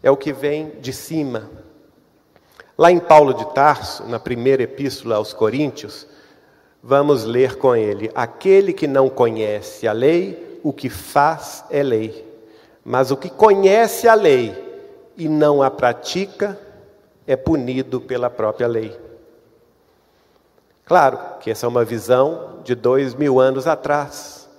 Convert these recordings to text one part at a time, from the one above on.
é o que vem de cima. Lá em Paulo de Tarso, na primeira epístola aos Coríntios, vamos ler com ele: aquele que não conhece a lei, o que faz é lei. Mas o que conhece a lei e não a pratica, é punido pela própria lei. Claro que essa é uma visão de 2000 anos atrás.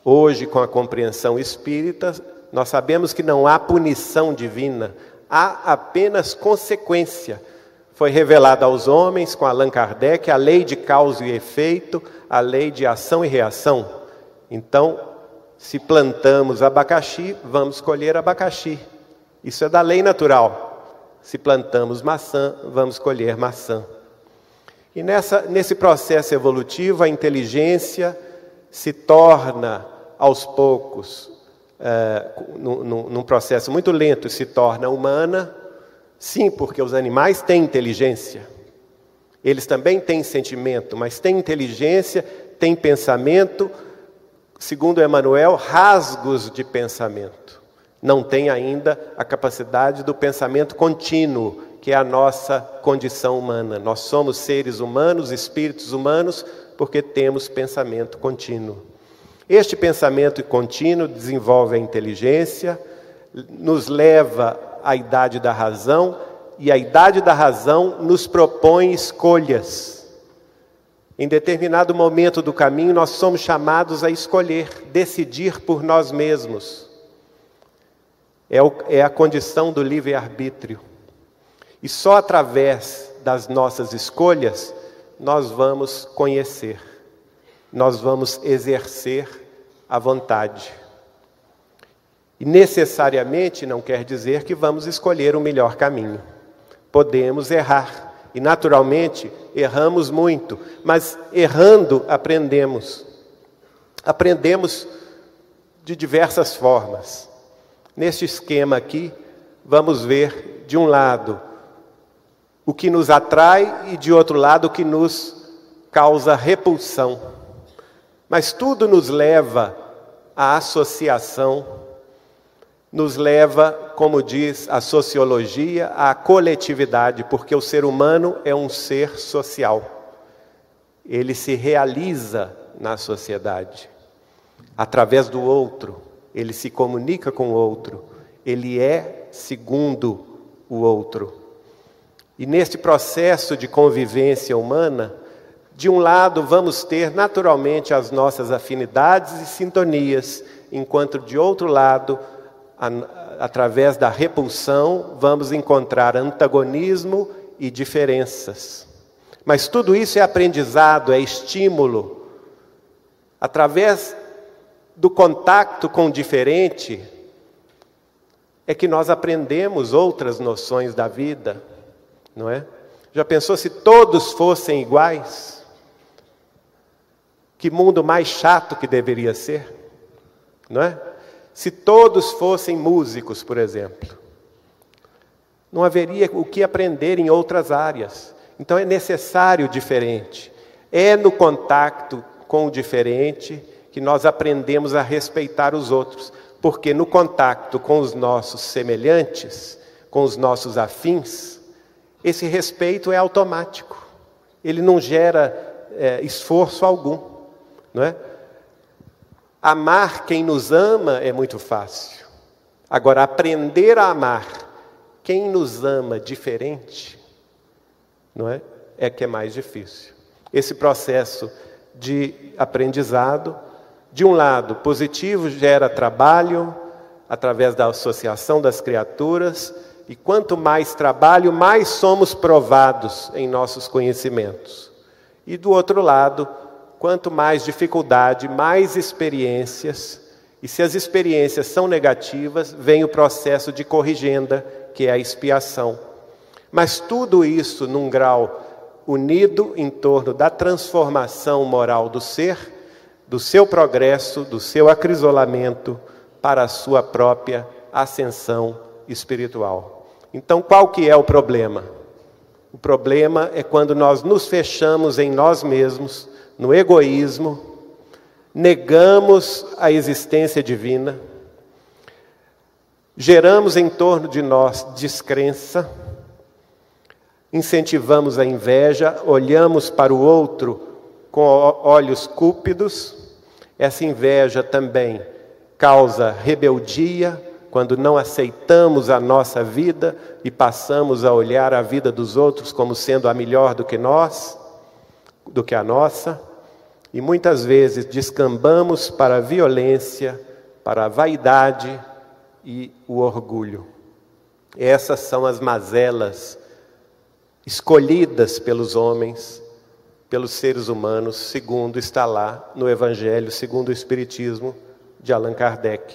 Hoje, com a compreensão espírita, nós sabemos que não há punição divina, há apenas consequência. Foi revelada aos homens, com Allan Kardec, a lei de causa e efeito, a lei de ação e reação. Então, se plantamos abacaxi, vamos colher abacaxi. Isso é da lei natural. Se plantamos maçã, vamos colher maçã. E nesse processo evolutivo, a inteligência se torna, aos poucos, num processo muito lento, se torna humana. Sim, porque os animais têm inteligência. Eles também têm sentimento, mas têm inteligência, têm pensamento. Segundo Emmanuel, rasgos de pensamento. Não tem ainda a capacidade do pensamento contínuo, que é a nossa condição humana. Nós somos seres humanos, espíritos humanos, porque temos pensamento contínuo. Este pensamento contínuo desenvolve a inteligência, nos leva à idade da razão, e a idade da razão nos propõe escolhas. Em determinado momento do caminho, nós somos chamados a escolher, decidir por nós mesmos. É a condição do livre-arbítrio. E só através das nossas escolhas, nós vamos conhecer, nós vamos exercer a vontade. E necessariamente não quer dizer que vamos escolher o melhor caminho. Podemos errar, e naturalmente erramos muito, mas errando aprendemos. Aprendemos de diversas formas. Neste esquema aqui, vamos ver de um lado o que nos atrai e de outro lado o que nos causa repulsão. Mas tudo nos leva à associação, nos leva, como diz a sociologia, à coletividade, porque o ser humano é um ser social. Ele se realiza na sociedade, através do outro, ele se comunica com o outro, ele é segundo o outro. E neste processo de convivência humana, de um lado vamos ter naturalmente as nossas afinidades e sintonias, enquanto de outro lado, através da repulsão, vamos encontrar antagonismo e diferenças. Mas tudo isso é aprendizado, é estímulo. Através do contato com o diferente, é que nós aprendemos outras noções da vida. Não é? Já pensou se todos fossem iguais? Que mundo mais chato que deveria ser, não é? Se todos fossem músicos, por exemplo, não haveria o que aprender em outras áreas. Então é necessário o diferente. É no contato com o diferente que nós aprendemos a respeitar os outros, porque no contato com os nossos semelhantes, com os nossos afins, esse respeito é automático, ele não gera esforço algum, não é? Amar quem nos ama é muito fácil. Agora, aprender a amar quem nos ama diferente, não é? É que é mais difícil. Esse processo de aprendizado, de um lado, positivo, gera trabalho, através da associação das criaturas. E quanto mais trabalho, mais somos provados em nossos conhecimentos. E do outro lado, quanto mais dificuldade, mais experiências. E se as experiências são negativas, vem o processo de corrigenda, que é a expiação. Mas tudo isso num grau unido em torno da transformação moral do ser, do seu progresso, do seu acrisolamento para a sua própria ascensão espiritual. Então, qual que é o problema? O problema é quando nós nos fechamos em nós mesmos, no egoísmo, negamos a existência divina, Geramos em torno de nós descrença, incentivamos a inveja, olhamos para o outro com olhos cúpidos. Essa inveja também causa rebeldia, quando não aceitamos a nossa vida e passamos a olhar a vida dos outros como sendo a melhor do que a nossa. E muitas vezes descambamos para a violência, para a vaidade e o orgulho. Essas são as mazelas escolhidas pelos homens, pelos seres humanos, segundo está lá no Evangelho, segundo o Espiritismo de Allan Kardec.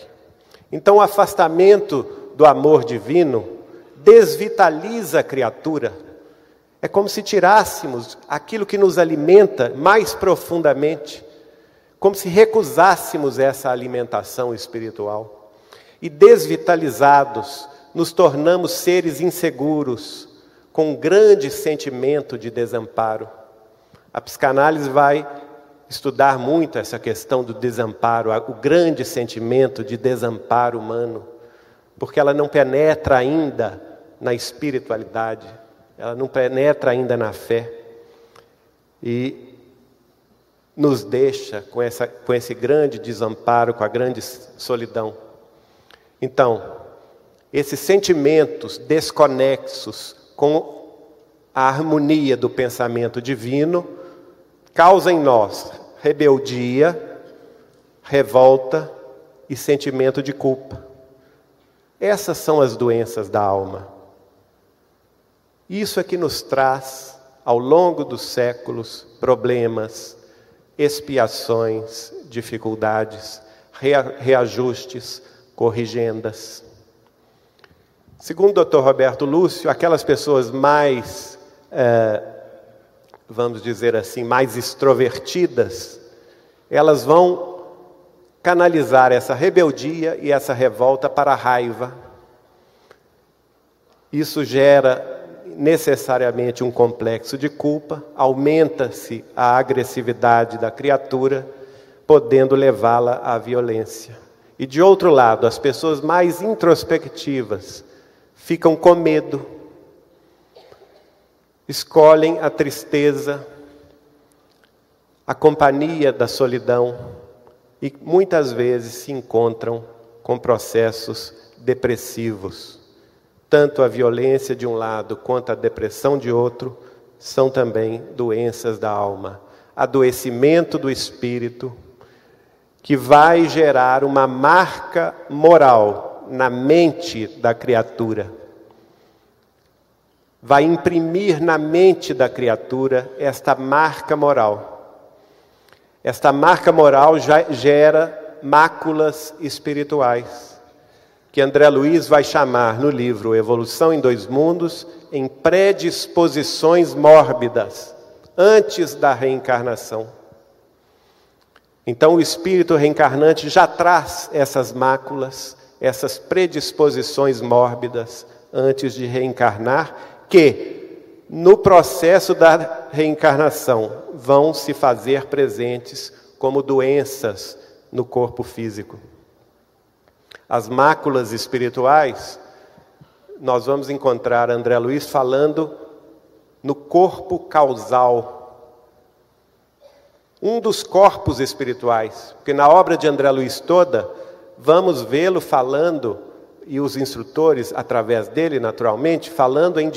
Então, o afastamento do amor divino desvitaliza a criatura. É como se tirássemos aquilo que nos alimenta mais profundamente, como se recusássemos essa alimentação espiritual. E desvitalizados, nos tornamos seres inseguros, com um grande sentimento de desamparo. A psicanálise vai estudar muito essa questão do desamparo, o grande sentimento de desamparo humano, porque ela não penetra ainda na espiritualidade, ela não penetra ainda na fé, e nos deixa com esse grande desamparo, com a grande solidão. Então, esses sentimentos desconexos com a harmonia do pensamento divino causam em nós rebeldia, revolta e sentimento de culpa. Essas são as doenças da alma. Isso é que nos traz, ao longo dos séculos, problemas, expiações, dificuldades, reajustes, corrigendas. Segundo o Dr. Roberto Lúcio, aquelas pessoas mais, vamos dizer assim, mais extrovertidas, elas vão canalizar essa rebeldia e essa revolta para a raiva. Isso gera necessariamente um complexo de culpa, aumenta-se a agressividade da criatura, podendo levá-la à violência. E de outro lado, as pessoas mais introspectivas ficam com medo, escolhem a tristeza, a companhia da solidão e muitas vezes se encontram com processos depressivos. Tanto a violência de um lado quanto a depressão de outro são também doenças da alma, adoecimento do espírito, que vai gerar uma marca moral na mente da criatura. Vai imprimir na mente da criatura esta marca moral. Esta marca moral já gera máculas espirituais, que André Luiz vai chamar no livro Evolução em Dois Mundos, em predisposições mórbidas, antes da reencarnação. Então o espírito reencarnante já traz essas máculas, essas predisposições mórbidas antes de reencarnar, que no processo da reencarnação vão se fazer presentes como doenças no corpo físico. As máculas espirituais, nós vamos encontrar André Luiz falando no corpo causal. Um dos corpos espirituais, porque na obra de André Luiz toda, vamos vê-lo falando, e os instrutores, através dele, naturalmente, falando em